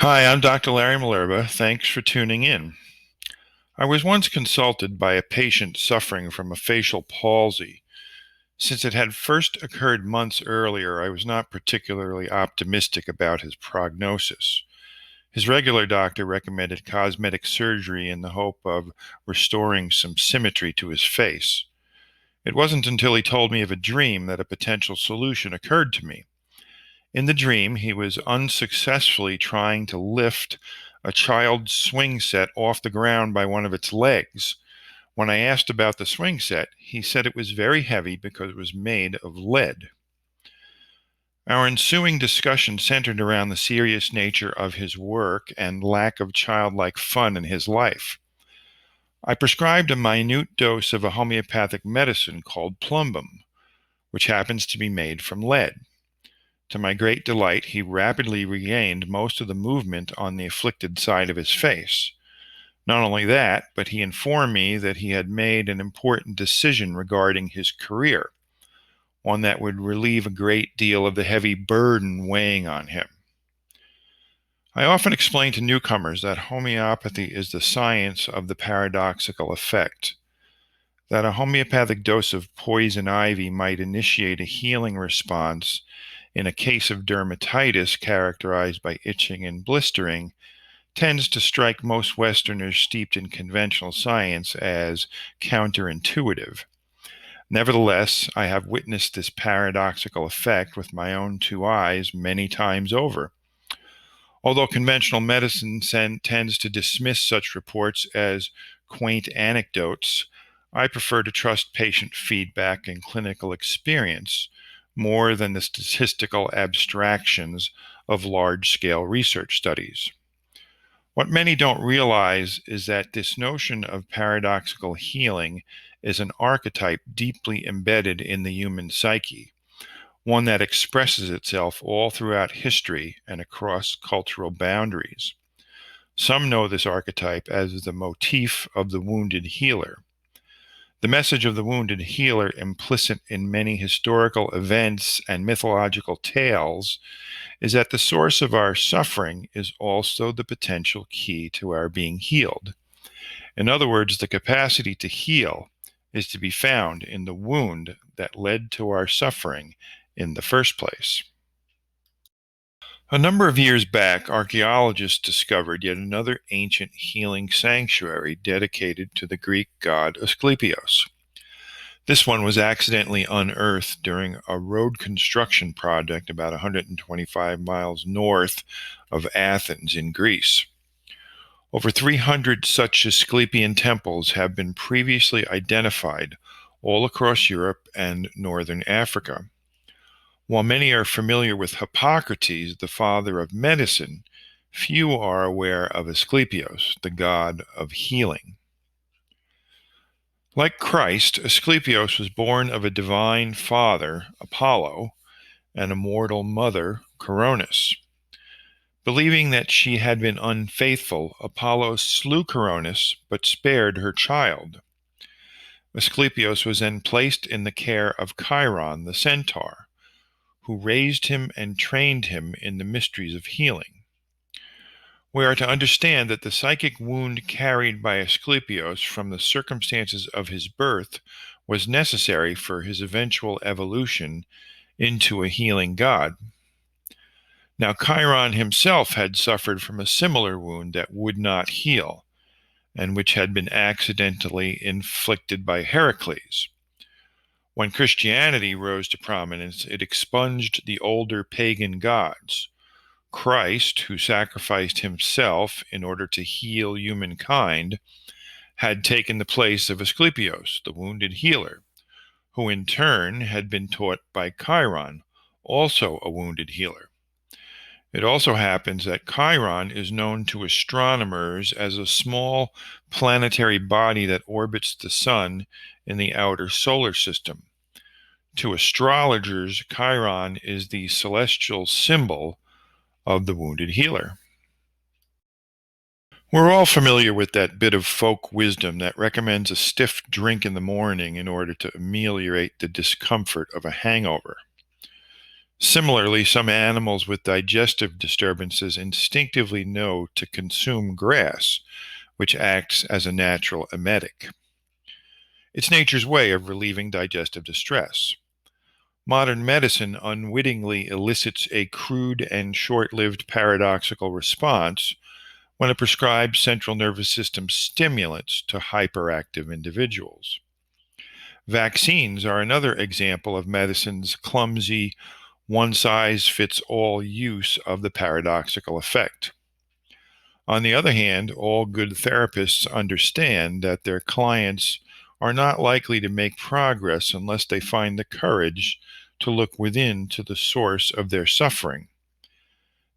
Hi, I'm Dr. Larry Malerba. Thanks for tuning in. I was once consulted by a patient suffering from a facial palsy. Since it had first occurred months earlier, I was not particularly optimistic about his prognosis. His regular doctor recommended cosmetic surgery in the hope of restoring some symmetry to his face. It wasn't until he told me of a dream that a potential solution occurred to me. In the dream, he was unsuccessfully trying to lift a child's swing set off the ground by one of its legs. When I asked about the swing set, he said it was very heavy because it was made of lead. Our ensuing discussion centered around the serious nature of his work and lack of childlike fun in his life. I prescribed a minute dose of a homeopathic medicine called plumbum, which happens to be made from lead. To my great delight, he rapidly regained most of the movement on the afflicted side of his face. Not only that, but he informed me that he had made an important decision regarding his career, one that would relieve a great deal of the heavy burden weighing on him. I often explain to newcomers that homeopathy is the science of the paradoxical effect, that a homeopathic dose of poison ivy might initiate a healing response in a case of dermatitis characterized by itching and blistering, tends to strike most Westerners steeped in conventional science as counterintuitive. Nevertheless, I have witnessed this paradoxical effect with my own two eyes many times over. Although conventional medicine tends to dismiss such reports as quaint anecdotes, I prefer to trust patient feedback and clinical experience more than the statistical abstractions of large-scale research studies. What many don't realize is that this notion of paradoxical healing is an archetype deeply embedded in the human psyche, one that expresses itself all throughout history and across cultural boundaries. Some know this archetype as the motif of the wounded healer. The message of the wounded healer, implicit in many historical events and mythological tales, is that the source of our suffering is also the potential key to our being healed. In other words, the capacity to heal is to be found in the wound that led to our suffering in the first place. A number of years back, archaeologists discovered yet another ancient healing sanctuary dedicated to the Greek god Asklepios. This one was accidentally unearthed during a road construction project about 125 miles north of Athens in Greece. Over 300 such Asclepian temples have been previously identified all across Europe and northern Africa. While many are familiar with Hippocrates, the father of medicine, few are aware of Asklepios, the god of healing. Like Christ, Asklepios was born of a divine father, Apollo, and a mortal mother, Coronis. Believing that she had been unfaithful, Apollo slew Coronis but spared her child. Asklepios was then placed in the care of Chiron, the centaur, who raised him and trained him in the mysteries of healing. We are to understand that the psychic wound carried by Asklepios from the circumstances of his birth was necessary for his eventual evolution into a healing god. Now, Chiron himself had suffered from a similar wound that would not heal, and which had been accidentally inflicted by Heracles. When Christianity rose to prominence, it expunged the older pagan gods. Christ, who sacrificed himself in order to heal humankind, had taken the place of Asklepios, the wounded healer, who in turn had been taught by Chiron, also a wounded healer. It also happens that Chiron is known to astronomers as a small planetary body that orbits the sun in the outer solar system. To astrologers, Chiron is the celestial symbol of the wounded healer. We're all familiar with that bit of folk wisdom that recommends a stiff drink in the morning in order to ameliorate the discomfort of a hangover. Similarly, some animals with digestive disturbances instinctively know to consume grass, which acts as a natural emetic. It's nature's way of relieving digestive distress. Modern medicine unwittingly elicits a crude and short-lived paradoxical response when it prescribes central nervous system stimulants to hyperactive individuals. Vaccines are another example of medicine's clumsy, one-size-fits-all use of the paradoxical effect. On the other hand, all good therapists understand that their clients are not likely to make progress unless they find the courage to look within to the source of their suffering.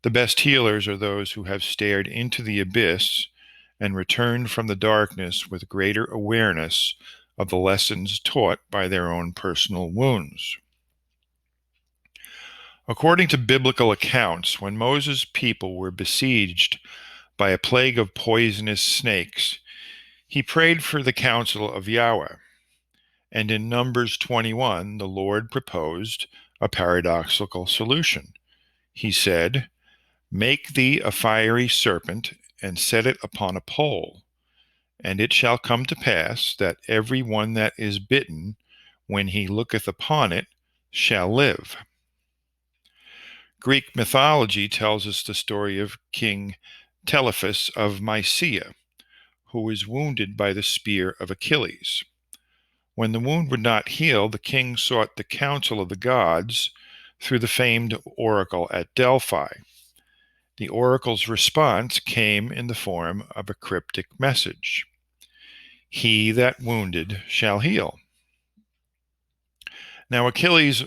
The best healers are those who have stared into the abyss and returned from the darkness with greater awareness of the lessons taught by their own personal wounds. According to biblical accounts, when Moses' people were besieged by a plague of poisonous snakes, he prayed for the counsel of Yahweh. And in Numbers 21, the Lord proposed a paradoxical solution. He said, "Make thee a fiery serpent, and set it upon a pole. And it shall come to pass that every one that is bitten, when he looketh upon it, shall live." Greek mythology tells us the story of King Telephus of Mysia, who was wounded by the spear of Achilles. When the wound would not heal, the king sought the counsel of the gods through the famed oracle at Delphi. The oracle's response came in the form of a cryptic message: "He that wounded shall heal." Now, Achilles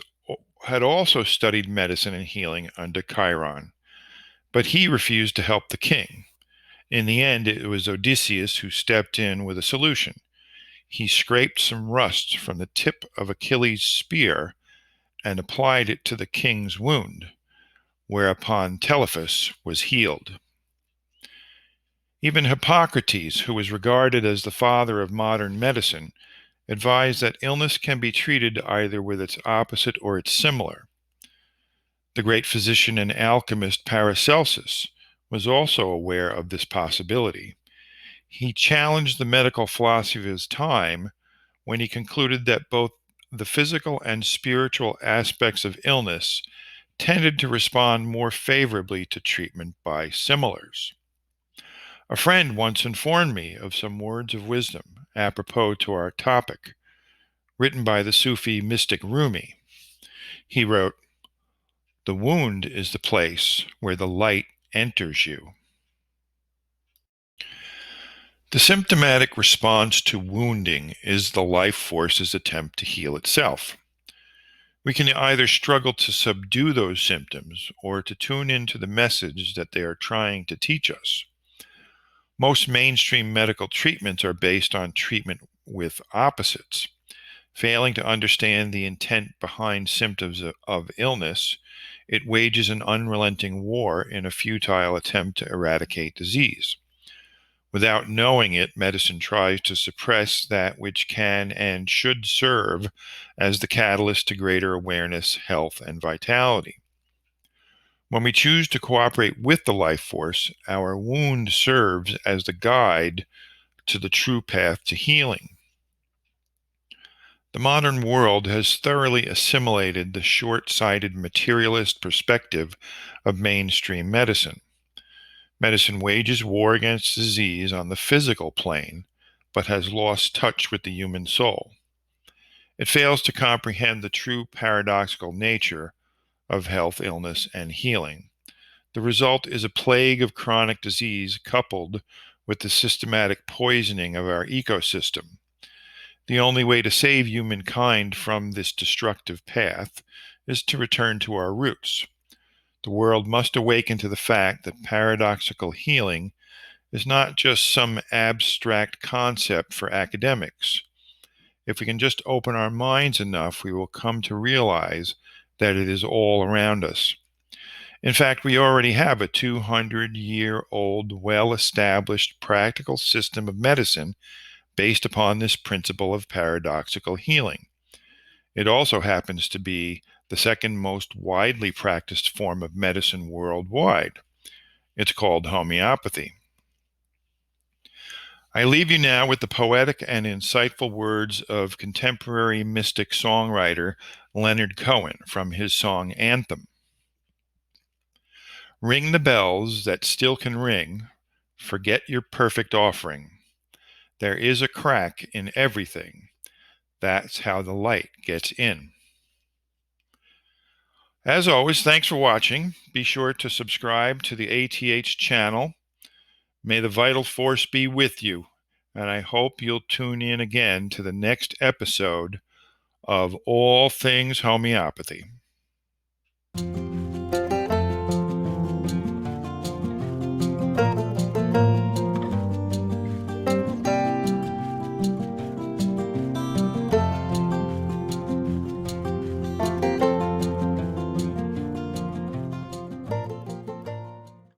had also studied medicine and healing under Chiron, but he refused to help the king. In the end, it was Odysseus who stepped in with a solution. He scraped some rust from the tip of Achilles' spear and applied it to the king's wound, whereupon Telephus was healed. Even Hippocrates, who was regarded as the father of modern medicine, advised that illness can be treated either with its opposite or its similar. The great physician and alchemist Paracelsus was also aware of this possibility. He challenged the medical philosophy of his time when he concluded that both the physical and spiritual aspects of illness tended to respond more favorably to treatment by similars. A friend once informed me of some words of wisdom apropos to our topic, written by the Sufi mystic Rumi. He wrote, "The wound is the place where the light enters you." The symptomatic response to wounding is the life force's attempt to heal itself. We can either struggle to subdue those symptoms or to tune into the message that they are trying to teach us. Most mainstream medical treatments are based on treatment with opposites. Failing to understand the intent behind symptoms of illness, it wages an unrelenting war in a futile attempt to eradicate disease. Without knowing it, medicine tries to suppress that which can and should serve as the catalyst to greater awareness, health, and vitality. When we choose to cooperate with the life force, our wound serves as the guide to the true path to healing. The modern world has thoroughly assimilated the short-sighted materialist perspective of mainstream medicine. Medicine wages war against disease on the physical plane, but has lost touch with the human soul. It fails to comprehend the true paradoxical nature of health, illness, and healing. The result is a plague of chronic disease coupled with the systematic poisoning of our ecosystem. The only way to save humankind from this destructive path is to return to our roots. The world must awaken to the fact that paradoxical healing is not just some abstract concept for academics. If we can just open our minds enough, we will come to realize that it is all around us. In fact, we already have a 200-year-old, well-established practical system of medicine based upon this principle of paradoxical healing. It also happens to be the second most widely practiced form of medicine worldwide. It's called homeopathy. I leave you now with the poetic and insightful words of contemporary mystic songwriter Leonard Cohen from his song Anthem. Ring the bells that still can ring, forget your perfect offering. There is a crack in everything. That's how the light gets in. As always, thanks for watching. Be sure to subscribe to the ATH channel. May the vital force be with you, and I hope you'll tune in again to the next episode of All Things Homeopathy.